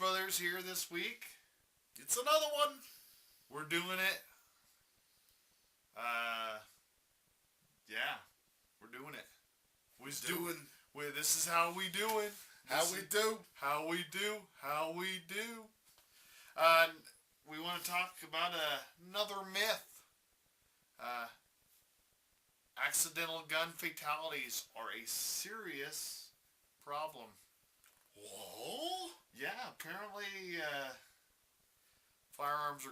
Brothers here this week. It's another one. We're doing it. Yeah, we're doing it. This is how we doing. How we do. How we do. How we do. We want to talk about another myth. Accidental gun fatalities are a serious problem. Whoa? Yeah, apparently firearms are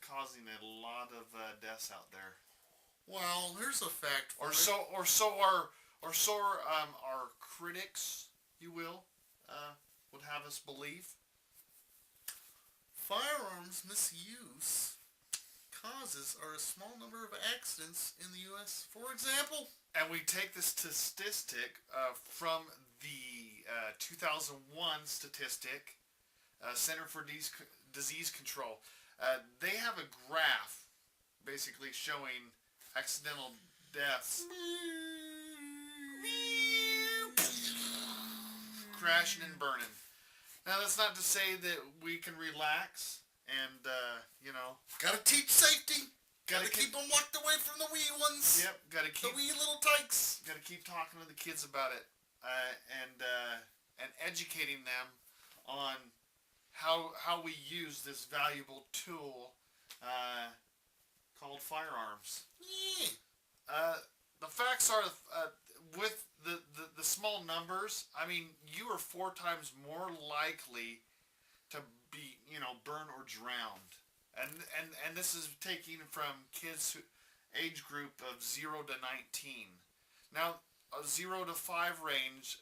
causing a lot of deaths out there. Well, here's a fact for our critics, you will, would have us believe. Firearms misuse causes are a small number of accidents in the U.S., for example. And we take this statistic from the 2001 statistic, Center for Disease Control. They have a graph basically showing accidental deaths crashing and burning. Now, that's not to say that we can relax and, Gotta teach safety. Gotta keep them locked away from the wee ones. Yep, gotta keep... The wee little tykes. Gotta keep talking to the kids about it. And educating them on how we use this valuable tool called firearms. Yeah. The facts are, with the small numbers, I mean, you are 4 times more likely to be, burned or drowned. And this is taking from kids age group of 0 to 19. Now, a 0 to 5 range,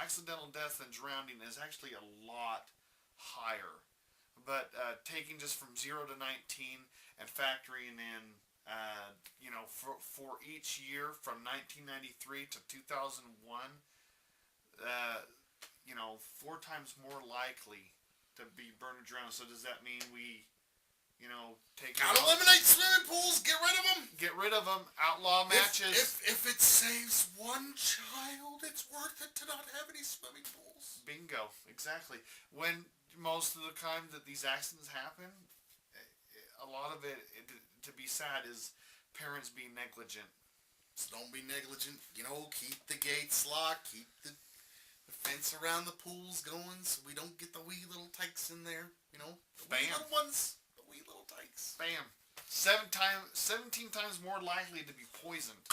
accidental death and drowning is actually a lot higher. But taking just from 0 to 19 and factoring in, for each year from 1993 to 2001, 4 times more likely to be burned or drowned. So does that mean we, Gotta eliminate swimming pools. Get rid of them. Get rid of them. Outlaw matches. If it saves one child, it's worth it to not have any swimming pools. Bingo. Exactly. When most of the time that these accidents happen, a lot of it, to be sad, is parents being negligent. So don't be negligent. Keep the gates locked. Keep the fence around the pools going so we don't get the wee little tykes in there. The wee little ones. The wee little tykes. Bam. 17 times more likely to be poisoned.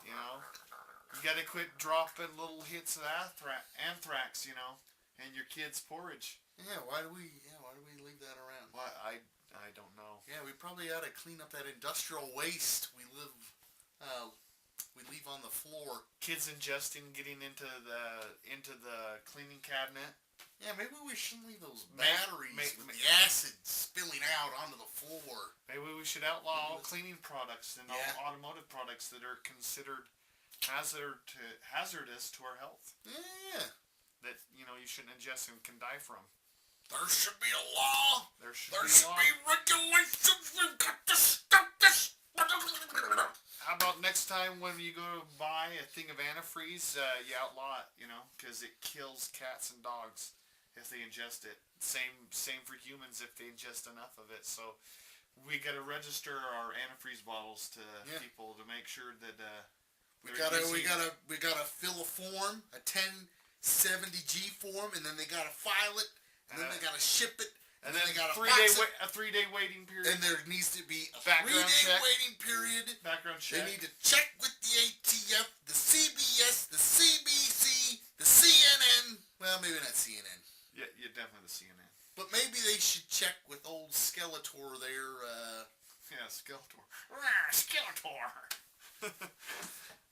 You gotta quit dropping little hits of anthrax, and your kid's porridge. Yeah, why do we leave that around? Well, I don't know. Yeah, we probably ought to clean up that industrial waste we leave on the floor. Kids ingesting, getting into the cleaning cabinet. Yeah, maybe we shouldn't leave those batteries with the acid spilling out onto the floor. Maybe we should outlaw all cleaning products and all automotive products that are considered hazardous to our health. Yeah. That, you shouldn't ingest and can die from. There should be a law. There should be regulations. We've got to stop this. How about next time when you go to buy a thing of antifreeze, you outlaw it, because it kills cats and dogs if they ingest it. Same for humans if they ingest enough of it. So we got to register our antifreeze bottles to people to make sure that we gotta fill a form, a 1070G form, and then they gotta file it, and then they gotta ship it. And then they got a 3-day waiting period. And there needs to be a background 3-day waiting period. Background check. They need to check with the ATF, the CBS, the CBC, the CNN. Well, maybe not CNN. Yeah, definitely the CNN. But maybe they should check with old Skeletor there. Yeah, Skeletor. Skeletor.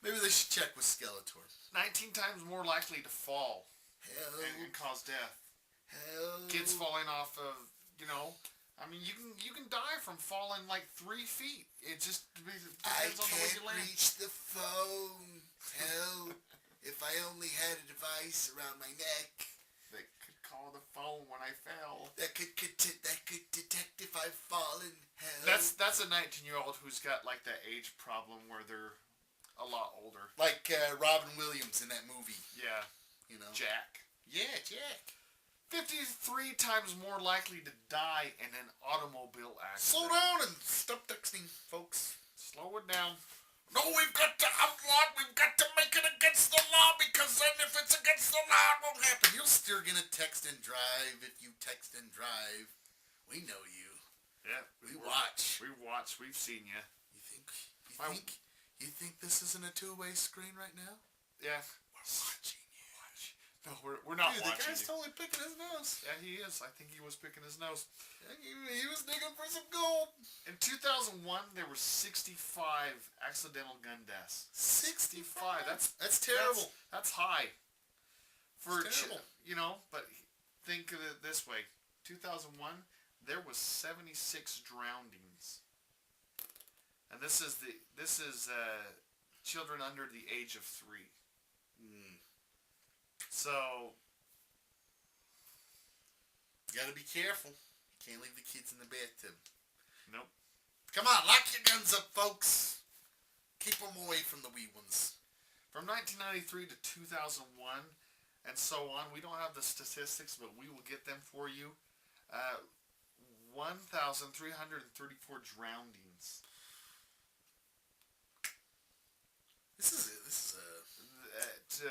Maybe they should check with Skeletor. 19 times more likely to fall and cause death. Kids falling off of, you can die from falling like 3 feet. It just depends on the way you land. I can't reach the phone. Help. If I only had a device around my neck. That could call the phone when I fell. That could detect if I've fallen. Help. That's a 19-year-old who's got like that age problem where they're a lot older. Like Robin Williams in that movie. Yeah. You know. Jack. Yeah, Jack. 53 times more likely to die in an automobile accident. Slow down and stop texting, folks. Slow it down. No, we've got to outlaw it. We've got to make it against the law, because then if it's against the law, it won't happen. You're still gonna text and drive if you text and drive. We know you. Yeah, We watch. We watch. We've seen you. You think this isn't a two-way screen right now? Yeah. We're watching you. No, we're not Dude, watching the guy's you. totally picking his nose. Yeah, he is. I think he was picking his nose. Yeah, he was digging for some gold. In 2001, there were 65 accidental gun deaths. 65. That's terrible. That's high. It's terrible. But think of it this way: 2001, there was 76 drownings, and this is children under the age of 3. So you gotta be careful. You can't leave the kids in the bathtub. Nope. Come on, lock your guns up, folks. Keep them away from the wee ones. From 1993 to 2001, and so on. We don't have the statistics, but we will get them for you. 1,334 drownings. This is to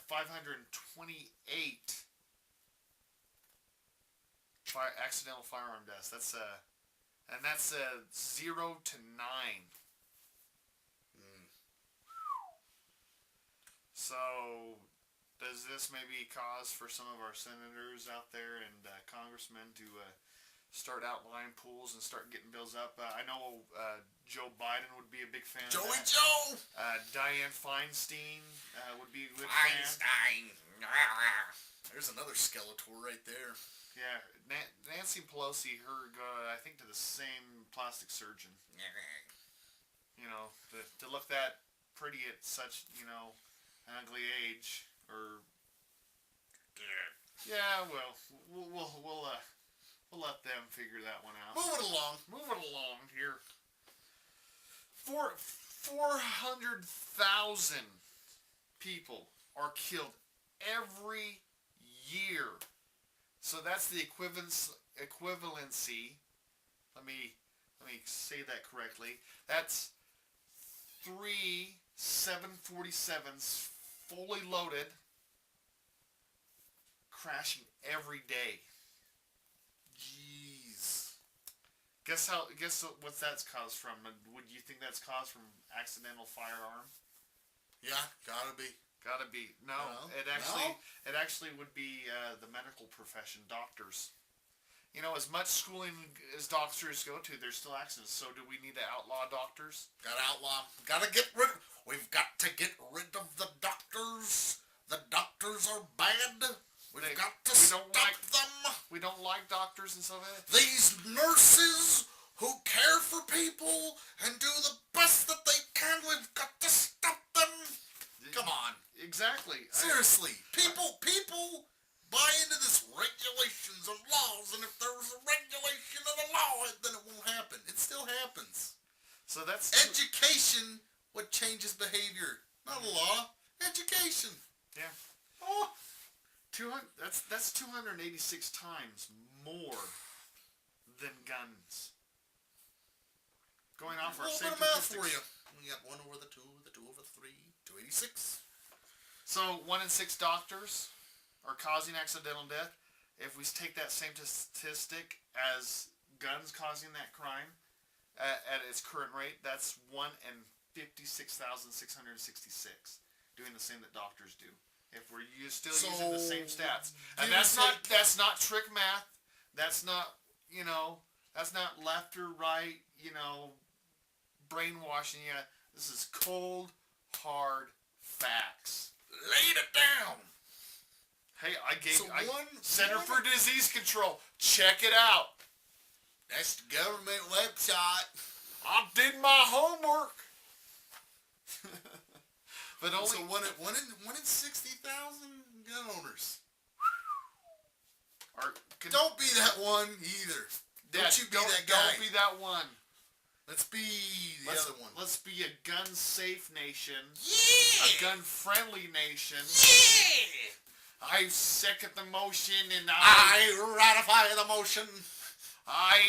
528 accidental firearm deaths. That's 0 to 9. So, does this maybe cause for some of our senators out there and congressmen to start outlining pools and start getting bills up? I know Joe Biden would be a big fan of that. Joe! Dianne Feinstein would be a good Feinstein. There's another Skeletor right there. Yeah, Nancy Pelosi, I think to the same plastic surgeon. To look that pretty at such, an ugly age, or yeah, well, we'll let them figure that one out. Move it along here. 400,000 people are killed every year. So that's the equivalency. Let me say that correctly. That's 3 747s fully loaded crashing every day. Jeez. Guess what that's caused from? Would you think that's caused from accidental firearm? Yeah, gotta be. No, it actually would be the medical profession, doctors. As much schooling as doctors go to, there's still accidents. So do we need to outlaw doctors? We've got to get rid of the doctors. The doctors are bad. We've got to stop them. We don't like doctors and stuff like that. These nurses who care for people and do the best that they can, we've got to stop them. Come on. Exactly. Seriously. People buy into this regulations and laws, and if there's a regulation of the law, then it won't happen. It still happens. So that's education what changes behavior. Not a law. Education. Yeah. Oh. That's 286 times more than guns. Going off our safety statistics. For you. We got 1 over the 2, the 2 over the 3, 286. So 1 in 6 doctors are causing accidental death. If we take that same statistic as guns causing that crime at its current rate, that's 1 in 56,666 doing the same that doctors do. If we're still using the same stats, and that's not trick math. That's not that's not left or right. Brainwashing you. This is cold, hard facts. Laid it down. Hey, Center for Disease Control. Check it out. That's the government website. I did my homework. But only so one in 60,000 gun owners. Don't be that one either. Don't you be that guy. Don't be that one. Let's be the other one. Let's be a gun-safe nation. Yeah. A gun-friendly nation. Yeah. I second the motion, and I ratify the motion. I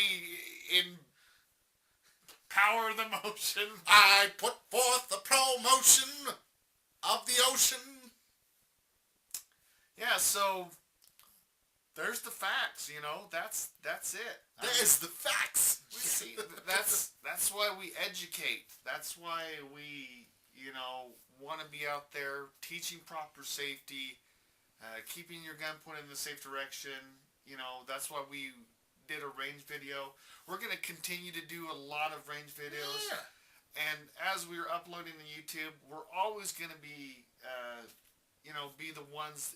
empower the motion. I put forth the promotion of the ocean. Yeah, so there's the facts, you know. That's it. There's the facts. See, that's why we educate. That's why we, you know, want to be out there teaching proper safety, keeping your gun pointed in the safe direction. You know, that's why we did a range video. We're going to continue to do a lot of range videos. Yeah. And as we're uploading to YouTube, we're always going to be, you know, be the ones,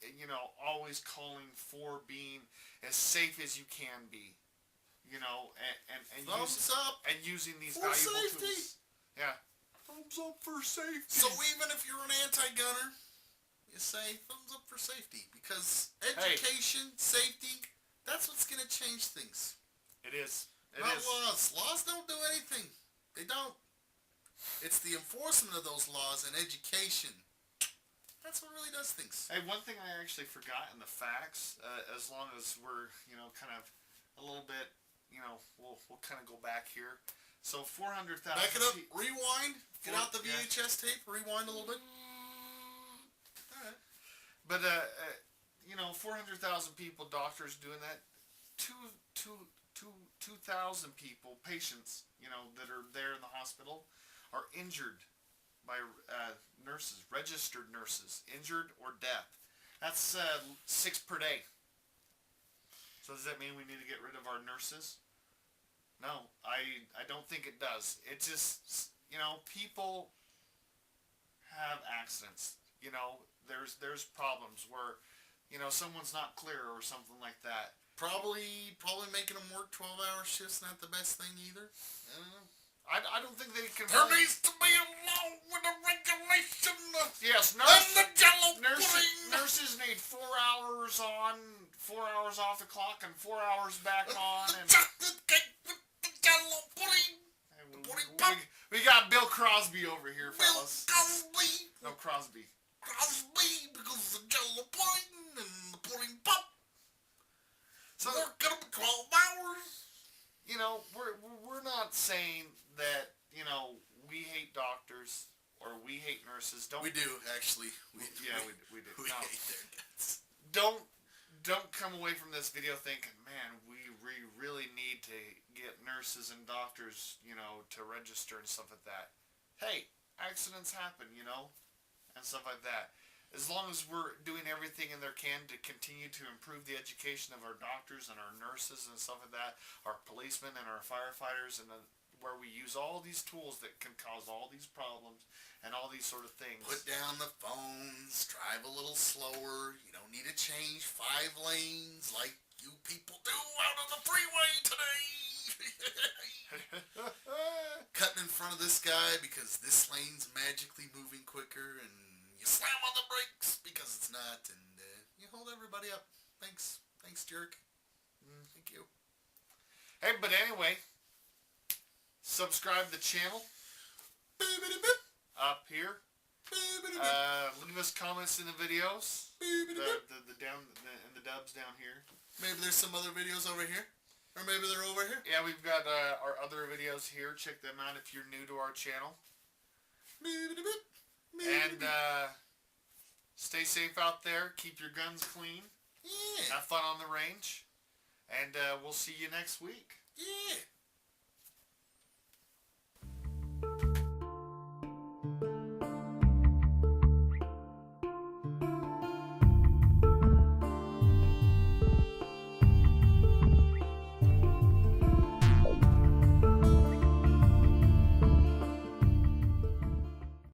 you know, always calling for being as safe as you can be. You know, and thumbs up and using these for valuable safety. tools. Yeah. Thumbs up for safety. So even if you're an anti-gunner, you say thumbs up for safety, because education, safety, that's what's going to change things. It is. Not laws. Laws don't do anything. They don't. It's the enforcement of those laws and education. That's what really does things. Hey, one thing I actually forgot in the facts, as long as we're, you know, kind of a little bit, you know, we'll kind of go back here. So 400,000. Back it up. Rewind. Get out the VHS tape. Rewind a little bit. All right. But you know, 400,000 people, doctors doing that. 2,000 people, patients, you know, that are there in the hospital, are injured by nurses, registered nurses, injured or death. That's 6 per day. So does that mean we need to get rid of our nurses? No, I don't think it does. It just, you know, people have accidents. You know, there's problems where, you know, someone's not clear or something like that. Probably making them work 12-hour shifts not the best thing either. I don't know. I don't think they can. There needs to be a law with a regulation. Yes, nurses need 4 hours on, 4 hours off the clock, and 4 hours back on. And we got Bill Crosby over here, fellas. Bill Cosby. No, Crosby. Crosby, because the jello pudding and the pudding pop. So they're gonna be 12 hours. You know, we're not saying that, you know, we hate doctors or we hate nurses. Don't we do actually? We do. We We hate their guts. Don't come away from this video thinking, man, we really need to get nurses and doctors, you know, to register and stuff like that. Hey, accidents happen, you know, and stuff like that. As long as we're doing everything in their can to continue to improve the education of our doctors and our nurses and stuff like that, our policemen and our firefighters, and where we use all these tools that can cause all these problems and all these sort of things. Put down the phones, drive a little slower. You don't need to change 5 lanes like you people do out on the freeway today. Cutting in front of this guy because this lane's magically moving quicker, and you slam on the brakes because it's not, and you hold everybody up. Thanks, jerk. Thank you. Hey, but anyway, subscribe to the channel up here. Leave us comments in the videos. The down and the dubs down here. Maybe there's some other videos over here, or maybe they're over here. Yeah, we've got our other videos here. Check them out if you're new to our channel. And stay safe out there. Keep your guns clean. Yeah. Have fun on the range. And we'll see you next week. Yeah.